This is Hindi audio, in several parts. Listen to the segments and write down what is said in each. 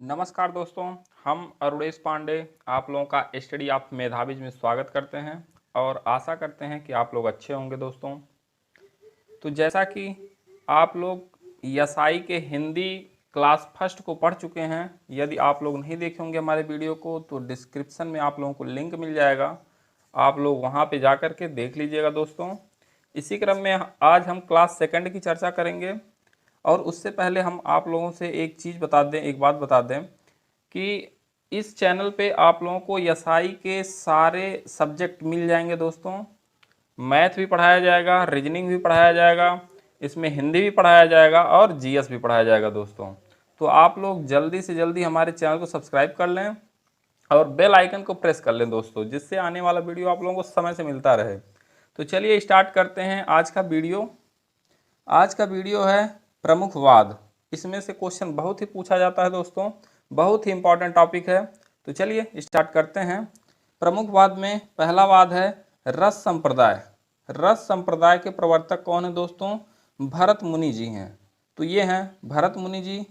नमस्कार दोस्तों, हम अरुणेश पांडे आप लोगों का स्टडी ऑफ मेधावीज में स्वागत करते हैं और आशा करते हैं कि आप लोग अच्छे होंगे दोस्तों। तो जैसा कि आप लोग एसआई के हिंदी क्लास फर्स्ट को पढ़ चुके हैं, यदि आप लोग नहीं देखे होंगे हमारे वीडियो को तो डिस्क्रिप्शन में आप लोगों को लिंक मिल जाएगा, आप लोग वहां पे जा कर के देख लीजिएगा दोस्तों। इसी क्रम में आज हम क्लास सेकंड की चर्चा करेंगे और उससे पहले हम आप लोगों से एक बात बता दें कि इस चैनल पे आप लोगों को एसआई के सारे सब्जेक्ट मिल जाएंगे दोस्तों। मैथ भी पढ़ाया जाएगा, रीजनिंग भी पढ़ाया जाएगा, इसमें हिंदी भी पढ़ाया जाएगा और जीएस भी पढ़ाया जाएगा दोस्तों। तो आप लोग जल्दी से जल्दी हमारे चैनल को सब्सक्राइब कर लें और बेल आइकन को प्रेस कर लें दोस्तों, जिससे आने वाला वीडियो आप लोगों को समय से मिलता रहे। तो चलिए स्टार्ट करते हैं आज का वीडियो। आज का वीडियो है प्रमुखवाद। इसमें से क्वेश्चन बहुत ही पूछा जाता है दोस्तों, बहुत ही इंपॉर्टेंट टॉपिक है। तो चलिए स्टार्ट करते हैं। प्रमुखवाद में पहला वाद है रस संप्रदाय। रस संप्रदाय के प्रवर्तक कौन है दोस्तों? भरत मुनि जी हैं। तो ये हैं भरत मुनि जी,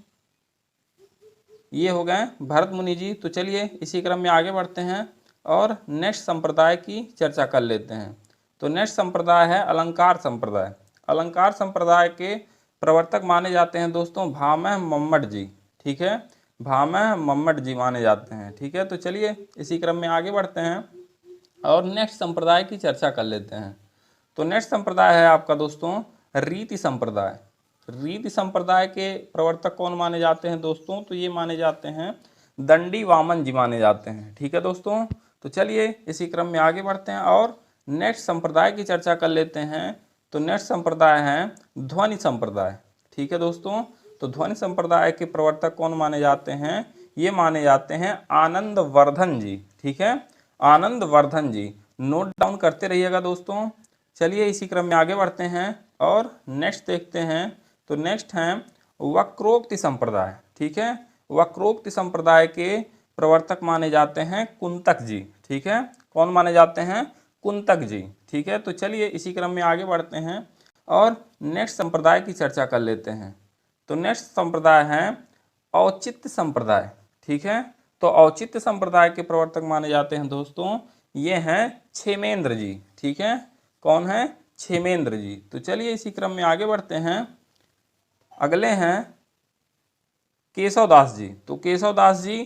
ये हो गए भरत मुनि जी। तो चलिए इसी क्रम में आगे बढ़ते हैं और नेक्स्ट संप्रदाय की चर्चा कर लेते हैं। तो नेक्स्ट संप्रदाय है अलंकार संप्रदाय। अलंकार संप्रदाय के प्रवर्तक माने जाते हैं दोस्तों भामह मम्मट जी। ठीक है, भामह मम्मट जी माने जाते हैं। ठीक है, तो चलिए इसी क्रम में आगे बढ़ते हैं और नेक्स्ट संप्रदाय की चर्चा कर लेते हैं। तो नेक्स्ट संप्रदाय है आपका दोस्तों रीति संप्रदाय। रीति संप्रदाय के प्रवर्तक कौन माने जाते हैं दोस्तों? तो ये माने जाते हैं दंडी वामन जी माने जाते हैं। ठीक है दोस्तों, तो चलिए इसी क्रम में आगे बढ़ते हैं और नेक्स्ट संप्रदाय की चर्चा कर लेते हैं। तो नेक्स्ट संप्रदाय है ध्वनि संप्रदाय। ठीक है दोस्तों, तो ध्वनि संप्रदाय के प्रवर्तक कौन माने जाते हैं? ये माने जाते हैं आनंद वर्धन जी। ठीक है, आनंद वर्धन जी। नोट डाउन करते रहिएगा दोस्तों। चलिए इसी क्रम में आगे बढ़ते हैं और नेक्स्ट देखते हैं। तो नेक्स्ट है वक्रोक्ति संप्रदाय। ठीक है, वक्रोक्ति संप्रदाय के प्रवर्तक माने जाते हैं कुंतक जी। ठीक है, कौन माने जाते हैं? कुंतक जी। ठीक है, तो चलिए इसी क्रम में आगे बढ़ते हैं और नेक्स्ट संप्रदाय की चर्चा कर लेते हैं। तो नेक्स्ट संप्रदाय है औचित्य संप्रदाय। ठीक है, तो औचित्य संप्रदाय के प्रवर्तक माने जाते हैं दोस्तों ये हैं क्षेमेंद्र जी। ठीक है, कौन है? क्षेमेंद्र जी। तो चलिए इसी क्रम में आगे बढ़ते हैं। अगले हैं केशवदास जी। तो केशवदास जी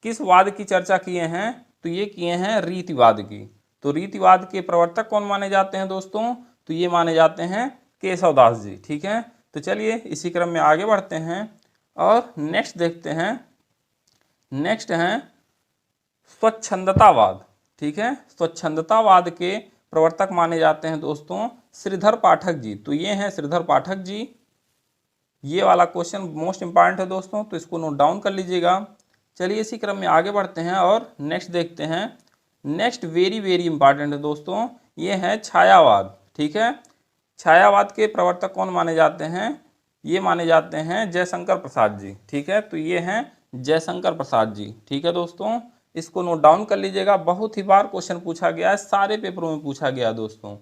किस वाद की चर्चा किए हैं? तो ये किए हैं रीतिवाद की। तो रीतिवाद के प्रवर्तक कौन माने जाते हैं दोस्तों? तो ये माने जाते हैं केशवदास जी। ठीक है, तो चलिए इसी क्रम में आगे बढ़ते हैं और नेक्स्ट देखते हैं। नेक्स्ट हैं स्वच्छंदतावाद। ठीक है, स्वच्छंदतावाद के प्रवर्तक माने जाते हैं दोस्तों श्रीधर पाठक जी। तो ये हैं श्रीधर पाठक जी। ये वाला क्वेश्चन मोस्ट इंपॉर्टेंट है दोस्तों, तो इसको नोट डाउन कर लीजिएगा। चलिए इसी क्रम में आगे बढ़ते हैं और नेक्स्ट देखते हैं। नेक्स्ट वेरी वेरी इंपॉर्टेंट है दोस्तों, ये है छायावाद। ठीक है, छायावाद के प्रवर्तक कौन माने जाते हैं? ये माने जाते हैं जयशंकर प्रसाद जी। ठीक है, तो ये हैं जयशंकर प्रसाद जी। ठीक है दोस्तों, इसको नोट डाउन कर लीजिएगा। बहुत ही बार क्वेश्चन पूछा गया है, सारे पेपरों में पूछा गया है दोस्तों।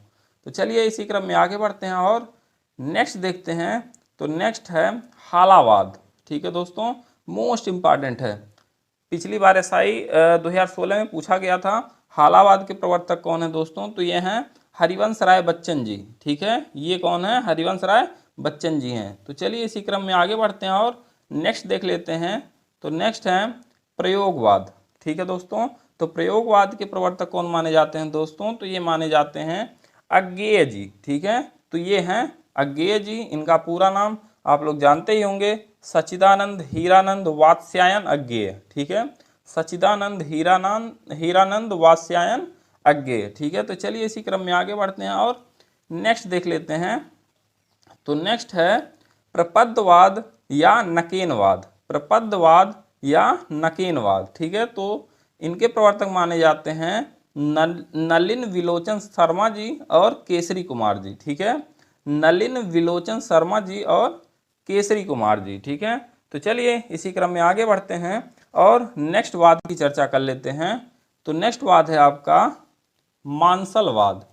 तो चलिए इसी क्रम में आगे बढ़ते हैं और नेक्स्ट देखते हैं। तो नेक्स्ट है हालावाद। ठीक है दोस्तों, मोस्ट इंपॉर्टेंट है। पिछली बार एसआई 2016 में पूछा गया था। हालावाद के प्रवर्तक कौन है दोस्तों? तो ये हैं हरिवंश राय बच्चन जी। ठीक है, ये कौन है? हरिवंश राय बच्चन जी हैं। तो चलिए इसी क्रम में आगे बढ़ते हैं और नेक्स्ट देख लेते हैं। तो नेक्स्ट है प्रयोगवाद। ठीक है दोस्तों, तो प्रयोगवाद के प्रवर्तक कौन माने जाते हैं दोस्तों? तो ये माने जाते हैं अज्ञेय जी। ठीक है, तो ये हैं अज्ञेय जी। इनका पूरा नाम आप लोग जानते ही होंगे, सच्चिदानंद हीरानंद वात्स्यायन अज्ञेय। ठीक है, सच्चिदानंद हीरानंद वात्स्यायन अज्ञेय। ठीक है, तो चलिए इसी क्रम में आगे बढ़ते हैं और नेक्स्ट देख लेते हैं। तो नेक्स्ट है प्रपदवाद या नकेनवाद। प्रपदवाद या नकेनवाद। ठीक है, तो इनके प्रवर्तक माने जाते हैं नलिन विलोचन शर्मा जी और केसरी कुमार जी। ठीक है, नलिन विलोचन शर्मा जी और केसरी कुमार जी। ठीक है, तो चलिए इसी क्रम में आगे बढ़ते हैं और नेक्स्ट वाद की चर्चा कर लेते हैं। तो नेक्स्ट वाद है आपका मानसलवाद।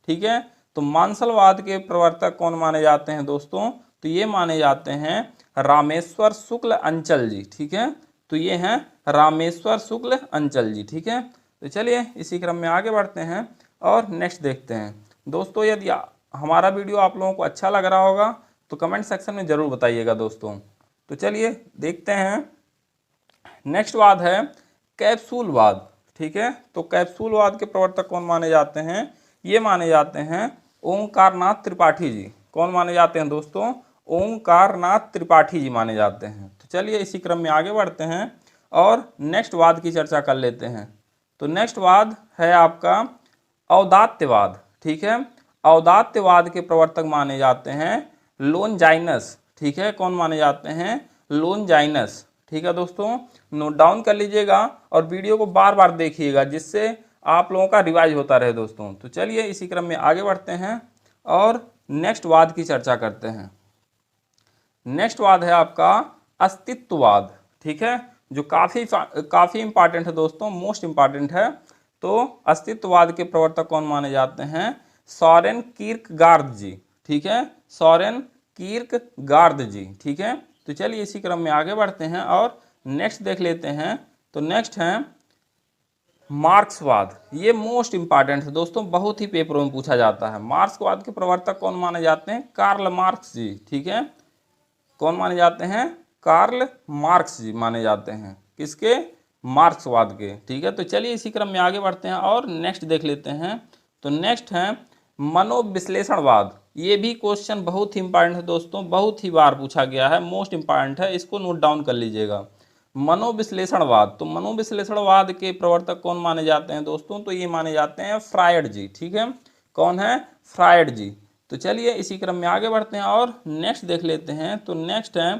ठीक है, तो मानसलवाद के प्रवर्तक कौन माने जाते हैं दोस्तों? तो ये माने जाते हैं रामेश्वर शुक्ल अंचल जी। ठीक है, तो ये हैं रामेश्वर शुक्ल अंचल जी। ठीक है, तो चलिए इसी क्रम में आगे बढ़ते हैं और नेक्स्ट देखते हैं। दोस्तों यदि हमारा वीडियो आप लोगों को अच्छा लग रहा होगा तो कमेंट सेक्शन में ज़रूर बताइएगा दोस्तों। तो चलिए देखते हैं। नेक्स्ट वाद है कैप्सूलवाद। ठीक है, तो कैप्सूलवाद के प्रवर्तक कौन माने जाते हैं? ये माने जाते हैं ओंकारनाथ त्रिपाठी जी। कौन माने जाते हैं दोस्तों? ओंकारनाथ त्रिपाठी जी माने जाते हैं। तो चलिए इसी क्रम में आगे बढ़ते हैं और नेक्स्ट वाद की चर्चा कर लेते हैं। तो नेक्स्ट वाद है आपका औदात्यवाद। ठीक है, औदात्यवाद के प्रवर्तक माने जाते हैं लोनजाइनस। ठीक है, कौन माने जाते हैं? लोनजाइनस। ठीक है दोस्तों, नोट डाउन कर लीजिएगा और वीडियो को बार बार देखिएगा जिससे आप लोगों का रिवाइज होता रहे दोस्तों। तो चलिए इसी क्रम में आगे बढ़ते हैं और नेक्स्ट वाद की चर्चा करते हैं। नेक्स्ट वाद है आपका अस्तित्ववाद। ठीक है, जो काफ़ी इंपॉर्टेंट है दोस्तों, मोस्ट इंपॉर्टेंट है। तो अस्तित्ववाद के प्रवर्तक कौन माने जाते हैं? सोरेन कीर्कगार्ड जी। ठीक है, सोरेन कीर्कगार्ड जी। ठीक है, तो चलिए इसी क्रम में आगे बढ़ते हैं और नेक्स्ट देख लेते हैं। तो नेक्स्ट है मार्क्सवाद। ये मोस्ट इंपॉर्टेंट है दोस्तों, बहुत ही पेपरों में पूछा जाता है। मार्क्सवाद के प्रवर्तक कौन माने जाते हैं? कार्ल मार्क्स जी। ठीक है, कौन माने जाते हैं? कार्ल मार्क्स जी माने जाते हैं। किसके? मार्क्सवाद के। ठीक है, तो चलिए इसी क्रम में आगे बढ़ते हैं और नेक्स्ट देख लेते हैं। तो नेक्स्ट है मनोविश्लेषणवाद। ये भी क्वेश्चन बहुत ही इंपॉर्टेंट है दोस्तों, बहुत ही बार पूछा गया है, मोस्ट इंपॉर्टेंट है, इसको नोट डाउन कर लीजिएगा। मनोविश्लेषणवाद, तो मनोविश्लेषणवाद के प्रवर्तक कौन माने जाते हैं दोस्तों? तो ये माने जाते हैं फ्रायड जी। ठीक है, कौन है? फ्रायड जी। तो चलिए इसी क्रम में आगे बढ़ते हैं और नेक्स्ट देख लेते हैं। तो नेक्स्ट है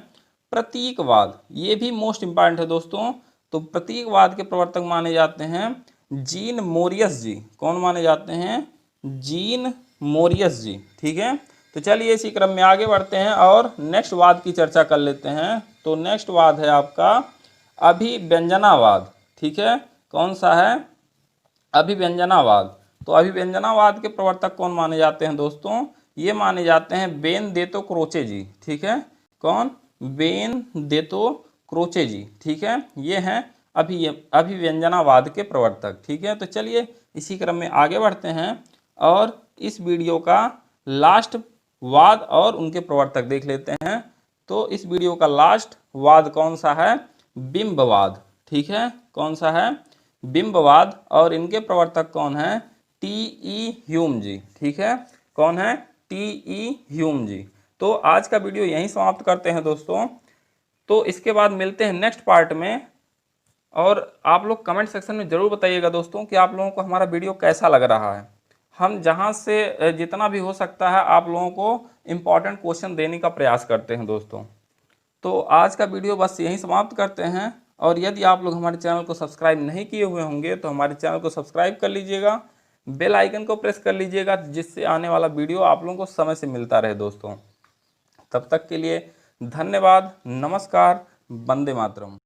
प्रतीकवाद। ये भी मोस्ट इंपॉर्टेंट है दोस्तों। तो प्रतीकवाद के प्रवर्तक माने जाते हैं जीन मोरियस जी। कौन माने जाते हैं? जीन मोरियस जी। ठीक है, तो चलिए इसी क्रम में आगे बढ़ते हैं और नेक्स्ट वाद की चर्चा कर लेते हैं। तो नेक्स्ट वाद है आपका अभिव्यंजनावाद। ठीक है, कौन सा है? अभिव्यंजनावाद। तो अभिव्यंजनावाद के प्रवर्तक कौन माने जाते हैं दोस्तों? ये माने जाते हैं बेनेदेत्तो क्रोचे जी। ठीक है, कौन? बेनेदेत्तो क्रोचे जी। ठीक है, ये हैं अभिव्यंजनावाद के प्रवर्तक। ठीक है, तो चलिए इसी क्रम में आगे बढ़ते हैं और इस वीडियो का लास्ट वाद और उनके प्रवर्तक देख लेते हैं। तो इस वीडियो का लास्ट वाद कौन सा है? बिंबवाद। ठीक है, कौन सा है? बिंबवाद। और इनके प्रवर्तक कौन है? टी.ई. ह्यूम जी। ठीक है, कौन है? टी.ई. ह्यूम जी। तो आज का वीडियो यहीं समाप्त करते हैं दोस्तों। तो इसके बाद मिलते हैं नेक्स्ट पार्ट में और आप लोग कमेंट सेक्शन में ज़रूर बताइएगा दोस्तों कि आप लोगों को हमारा वीडियो कैसा लग रहा है। हम जहां से जितना भी हो सकता है आप लोगों को इम्पॉर्टेंट क्वेश्चन देने का प्रयास करते हैं दोस्तों। तो आज का वीडियो बस यहीं समाप्त करते हैं और यदि आप लोग हमारे चैनल को सब्सक्राइब नहीं किए हुए होंगे तो हमारे चैनल को सब्सक्राइब कर लीजिएगा, बेल आइकन को प्रेस कर लीजिएगा जिससे आने वाला वीडियो आप लोगों को समय से मिलता रहे दोस्तों। तब तक के लिए धन्यवाद, नमस्कार, वंदे मातरम।